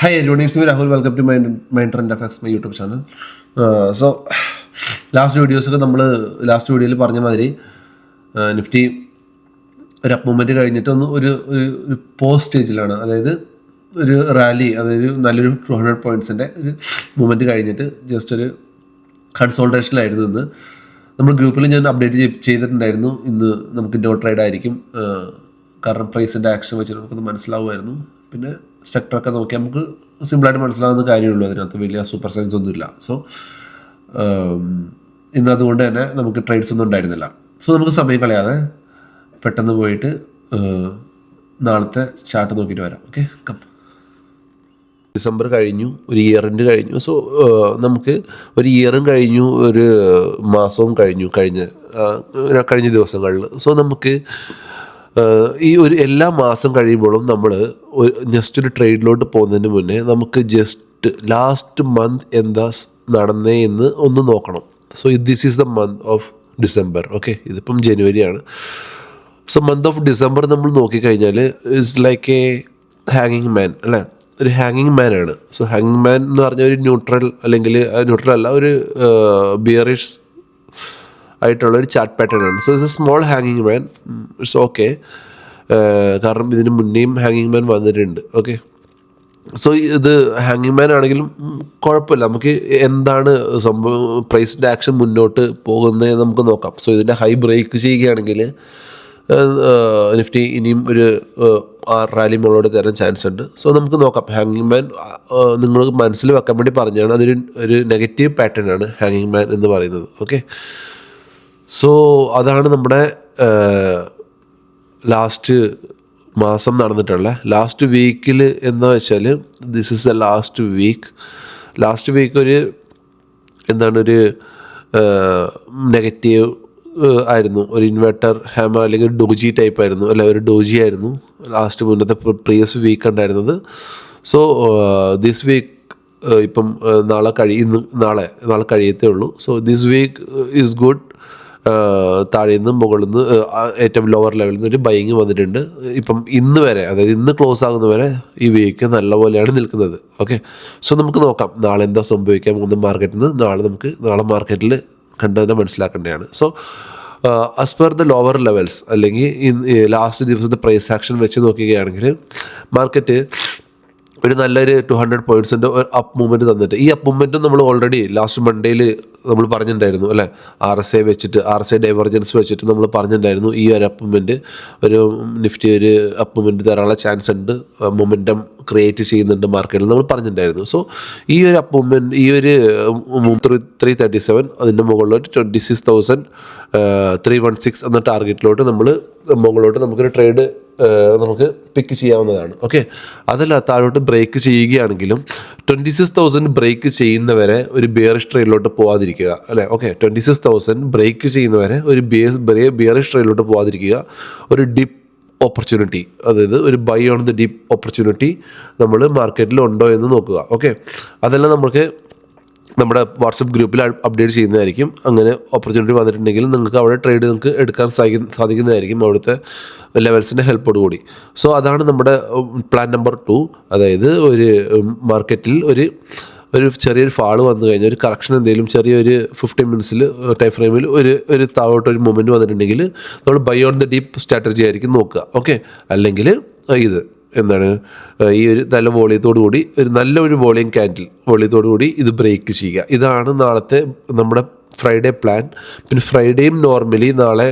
Hi everyone, it's me Rahul. Welcome to my Trend FX, my YouTube channel. So, last വീഡിയോയിൽ പറഞ്ഞ മാതിരി Nifty ഒരു up movement കഴിഞ്ഞിട്ട് ഒരു പോസ്റ്റ് സ്റ്റേജിലാണ്. അതായത് ഒരു റാലി, അതായത് നല്ലൊരു 200 പോയിൻറ്റ്സിൻ്റെ ഒരു മൂവ്മെൻറ്റ് കഴിഞ്ഞിട്ട് ജസ്റ്റ് ഒരു കൺസോൾട്ടേഷനിലായിരുന്നു ഇന്ന്. നമ്മൾ ഗ്രൂപ്പിൽ ഞാൻ അപ്ഡേറ്റ് ചെയ്തിട്ടുണ്ടായിരുന്നു. ഇന്ന് നമുക്ക് നോ ട്രേഡ് ആയിരിക്കും, കാരണം പ്രൈസിൻ്റെ ആക്ഷൻ വെച്ചിട്ട് നമുക്കത് മനസ്സിലാവുമായിരുന്നു. പിന്നെ സെക്ടറൊക്കെ നോക്കിയാൽ നമുക്ക് സിമ്പിളായിട്ട് മനസ്സിലാകുന്ന കാര്യമുള്ളൂ, അതിനകത്ത് വലിയ സൂപ്പർ സയൻസ് ഒന്നുമില്ല. സോ ഇന്ന് അതുകൊണ്ട് തന്നെ നമുക്ക് ട്രേഡ്സ് ഒന്നും ഉണ്ടായിരുന്നില്ല. സോ നമുക്ക് സമയം കളയാതെ പെട്ടെന്ന് പോയിട്ട് നാളത്തെ ചാർട്ട് നോക്കിയിട്ട് വരാം. ഓക്കെ, ഡിസംബർ കഴിഞ്ഞു, ഒരു ഇയറിൻ്റെ കഴിഞ്ഞു. സോ നമുക്ക് ഒരു ഇയറും കഴിഞ്ഞു, ഒരു മാസവും കഴിഞ്ഞ ദിവസങ്ങളിൽ. സോ നമുക്ക് ഈ എല്ലാ മാസം കഴിയുമ്പോഴും നമ്മൾ ജസ്റ്റ് ഒരു ട്രേഡിലോട്ട് പോകുന്നതിന് മുന്നേ നമുക്ക് ജസ്റ്റ് ലാസ്റ്റ് മന്ത് എന്താ നടന്നേ എന്ന് ഒന്ന് നോക്കണം. So this is the month of December. Okay, ഇതിപ്പം ജനുവരിയാണ്. സോ മന്ത് ഓഫ് ഡിസംബർ നമ്മൾ നോക്കിക്കഴിഞ്ഞാൽ ഇറ്റ്സ് ലൈക്ക് എ ഹാങ്ങിങ് മാൻ, അല്ലേ? ഒരു ഹാങ്ങിങ് മാൻ ആണ്. സോ ഹാങ്ങിങ് മാൻ എന്ന് പറഞ്ഞാൽ ഒരു ന്യൂട്രൽ അല്ല, ഒരു ബിയറിഷ് ആയിട്ടുള്ള ഒരു ചാർട്ട് പാറ്റേൺ ആണ്. സോ ഇറ്റ്സ് എ സ്മോൾ ഹാങ്ങിങ് മാൻ. ഇറ്റ്സ് ഓക്കെ, കാരണം ഇതിന് മുന്നേയും ഹാങ്ങിങ് മാൻ വന്നിട്ടുണ്ട്. ഓക്കെ, സോ ഇത് ഹാങ്ങിങ് മാൻ ആണെങ്കിലും കുഴപ്പമില്ല. നമുക്ക് എന്താണ് സംഭവം, പ്രൈസിൻ്റെ ആക്ഷൻ മുന്നോട്ട് പോകുന്നത് നമുക്ക് നോക്കാം. സോ ഇതിൻ്റെ ഹൈ ബ്രേക്ക് ചെയ്യുകയാണെങ്കിൽ നിഫ്റ്റി ഇനിയും ഒരു റാലി മുകളോട് തരാൻ ചാൻസ് ഉണ്ട്. സോ നമുക്ക് നോക്കാം. ഹാങ്ങിങ് മാൻ നിങ്ങൾ മനസ്സിൽ വെക്കാൻ വേണ്ടി പറഞ്ഞാണ്. ഒരു നെഗറ്റീവ് പാറ്റേൺ ആണ് ഹാങ്ങിങ് മാൻ എന്ന് പറയുന്നത്. ഓക്കെ, സോ അതാണ് നമ്മുടെ ലാസ്റ്റ് മാസം നടന്നിട്ടുള്ള ലാസ്റ്റ് വീക്കിൽ എന്താ വെച്ചാൽ this is the last week ഒരു നെഗറ്റീവ് ആയിരുന്നു. ഒരു ഇൻവെർട്ടർ ഹാമർ അല്ലെങ്കിൽ ഡോജി ടൈപ്പ് ആയിരുന്നു, അല്ല ഒരു ഡോജി ആയിരുന്നു മുന്നത്തെ പ്രീവിയസ് വീക്ക് ഉണ്ടായിരുന്നത്. സോ ദിസ് വീക്ക് ഇപ്പം നാളെ കഴിയത്തേ ഉള്ളൂ. So this week is good. താഴെ നിന്ന് മുകളിൽ നിന്ന് ഏറ്റവും ലോവർ ലെവലിൽ നിന്ന് ഒരു ബൈങ് വന്നിട്ടുണ്ട്. ഇപ്പം ഇന്ന് വരെ, അതായത് ഇന്ന് ക്ലോസ് ആകുന്നവരെ ഈ വീക്ക് നല്ല പോലെയാണ് നിൽക്കുന്നത്. ഓക്കെ, സോ നമുക്ക് നോക്കാം നാളെ എന്താ സംഭവിക്കാൻ പോകുന്ന മാർക്കറ്റിൽ നിന്ന്. നാളെ മാർക്കറ്റിൽ കണ്ടതിനെ മനസ്സിലാക്കേണ്ടതാണ്. So as per the lower levels, അല്ലെങ്കിൽ ലാസ്റ്റ് ദിവസത്തെ പ്രൈസ് ആക്ഷൻ വെച്ച് നോക്കുകയാണെങ്കിൽ മാർക്കറ്റ് ഒരു നല്ലൊരു 200 പോയിൻറ്റ്സിൻ്റെ ഒരു അപ്പ് മൂവ്മെൻറ്റ് തന്നിട്ട്, ഈ അപ്പ് മൂവ്മെൻറ്റും നമ്മൾ ഓൾറെഡി ലാസ്റ്റ് മൺഡേയിൽ നമ്മൾ പറഞ്ഞിട്ടുണ്ടായിരുന്നു, അല്ലേ? RSI ഡൈവർജൻസ് വെച്ചിട്ട് നമ്മൾ പറഞ്ഞിട്ടുണ്ടായിരുന്നു ഈ ഒരു അപ്പ് മൂവ്മെൻറ്റ്, ഒരു നിഫ്റ്റി ഒരു അപ്പ് മൂവ്മെൻറ്റ് തരാനുള്ള ചാൻസ് ഉണ്ട്, മൊമെൻറ്റം ക്രിയേറ്റ് ചെയ്യുന്നുണ്ട് മാർക്കറ്റിൽ നമ്മൾ പറഞ്ഞിട്ടുണ്ടായിരുന്നു. സോ ഈ ഒരു അപ്പ് മൂവ്മെൻറ്റ്, ഈ ഒരു 337 അതിൻ്റെ മുകളിലോട്ട് 26,316 എന്ന ടാർഗറ്റിലോട്ട് മുകളിലോട്ട് നമുക്കൊരു ട്രേഡ് നമുക്ക് പിക്ക് ചെയ്യാവുന്നതാണ്. ഓക്കെ, അതല്ല താഴോട്ട് ബ്രേക്ക് ചെയ്യുകയാണെങ്കിലും 26,000 ബ്രേക്ക് ചെയ്യുന്നവരെ ഒരു ബിയറിഷ് ട്രേഡിലോട്ട് പോകാതിരിക്കുക, അല്ലേ? ഓക്കെ, 26,000 ബ്രേക്ക് ചെയ്യുന്നവരെ ഒരു ബിയറിഷ് ട്രേഡിലോട്ട് പോകാതിരിക്കുക. ഒരു ഡിപ്പ് ഓപ്പർച്യൂണിറ്റി, അതായത് ഒരു buy on the dip opportunity നമ്മൾ മാർക്കറ്റിൽ ഉണ്ടോ എന്ന് നോക്കുക. ഓക്കെ, അതെല്ലാം നമുക്ക് നമ്മുടെ വാട്സപ്പ് ഗ്രൂപ്പിൽ അപ്ഡേറ്റ് ചെയ്യുന്നതായിരിക്കും. അങ്ങനെ ഓപ്പർച്യൂണിറ്റി വന്നിട്ടുണ്ടെങ്കിൽ നിങ്ങൾക്ക് അവിടെ ട്രേഡ് നിങ്ങൾക്ക് എടുക്കാൻ സാധിക്കുന്നതായിരിക്കും, അവിടുത്തെ ലെവൽസിൻ്റെ ഹെൽപ്പോട് കൂടി. സോ അതാണ് നമ്മുടെ പ്ലാൻ നമ്പർ 2. അതായത് ഒരു മാർക്കറ്റിൽ ഒരു ചെറിയൊരു ഫാള് വന്നു കഴിഞ്ഞാൽ, ഒരു കറക്ഷൻ എന്തെങ്കിലും ചെറിയൊരു 15 മിനിറ്റ്സിൽ ടൈം ഫ്രെയിമിൽ ഒരു താഴോട്ടൊരു മൊമെൻറ്റ് വന്നിട്ടുണ്ടെങ്കിൽ നമ്മൾ buy on the dip strategy ആയിരിക്കും നോക്കുക. ഓക്കെ, അല്ലെങ്കിൽ ഈ ഒരു നല്ല വോളിയത്തോടു കൂടി, ഒരു നല്ലൊരു വോളിയത്തോടു കൂടി ഇത് ബ്രേക്ക് ചെയ്യുക. ഇതാണ് നാളത്തെ നമ്മുടെ ഫ്രൈഡേ പ്ലാൻ. പിന്നെ ഫ്രൈഡേയും നോർമലി നാളെ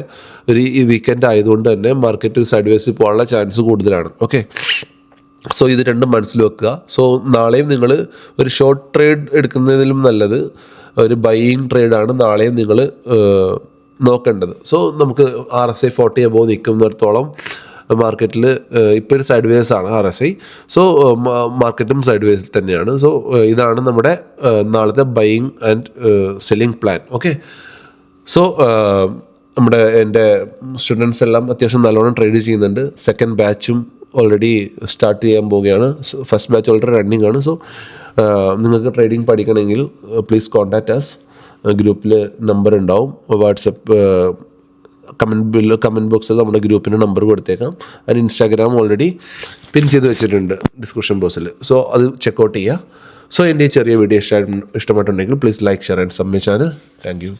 ഈ വീക്കെൻഡ് ആയതുകൊണ്ട് തന്നെ മാർക്കറ്റ് ഒരു സൈഡ് വേസിൽ പോകാനുള്ള ചാൻസ് കൂടുതലാണ്. ഓക്കെ, സോ ഇത് രണ്ടും മനസ്സിൽ വെക്കുക. സോ നാളെയും നിങ്ങൾ ഒരു ഷോർട്ട് ട്രേഡ് എടുക്കുന്നതിലും നല്ലത് ഒരു ബൈയിങ് ട്രേഡാണ് നാളെയും നിങ്ങൾ നോക്കേണ്ടത്. സോ നമുക്ക് RSI 40 അബോവ് നിൽക്കുന്നിടത്തോളം മാർക്കറ്റിൽ ഇപ്പോൾ ഒരു സൈഡ് വേസ് ആണ് RSI. സോ മാർക്കറ്റും സൈഡ് വേസിൽ തന്നെയാണ്. സോ ഇതാണ് നമ്മുടെ നാളത്തെ buying and selling plan. Okay, so എൻ്റെ സ്റ്റുഡൻസ് എല്ലാം അത്യാവശ്യം നല്ലോണം ട്രേഡ് ചെയ്യുന്നുണ്ട്. സെക്കൻഡ് ബാച്ചും ഓൾറെഡി സ്റ്റാർട്ട് ചെയ്യാൻ പോവുകയാണ്. ഫസ്റ്റ് ബാച്ച് ഓൾറെഡി റണ്ണിങ് ആണ്. സോ നിങ്ങൾക്ക് ട്രേഡിംഗ് പഠിക്കണമെങ്കിൽ പ്ലീസ് കോൺടാക്റ്റ് അസ്. ഗ്രൂപ്പിൽ നമ്പർ ഉണ്ടാവും, വാട്സപ്പ് കമൻറ്റ് ബോക്സിൽ നമ്മുടെ ഗ്രൂപ്പിൻ്റെ നമ്പർ കൊടുത്തേക്കാം. അതിന് ഇൻസ്റ്റാഗ്രാം ഓൾറെഡി പിൻ ചെയ്ത് വെച്ചിട്ടുണ്ട് ഡിസ്ക്രിപ്ഷൻ ബോക്സിൽ. സോ അത് ചെക്കൗട്ട് ചെയ്യുക. സോ എൻ്റെ ഈ ചെറിയ വീഡിയോ ഇഷ്ടമായിട്ടുണ്ടെങ്കിൽ please like, share and sub my channel. Thank you.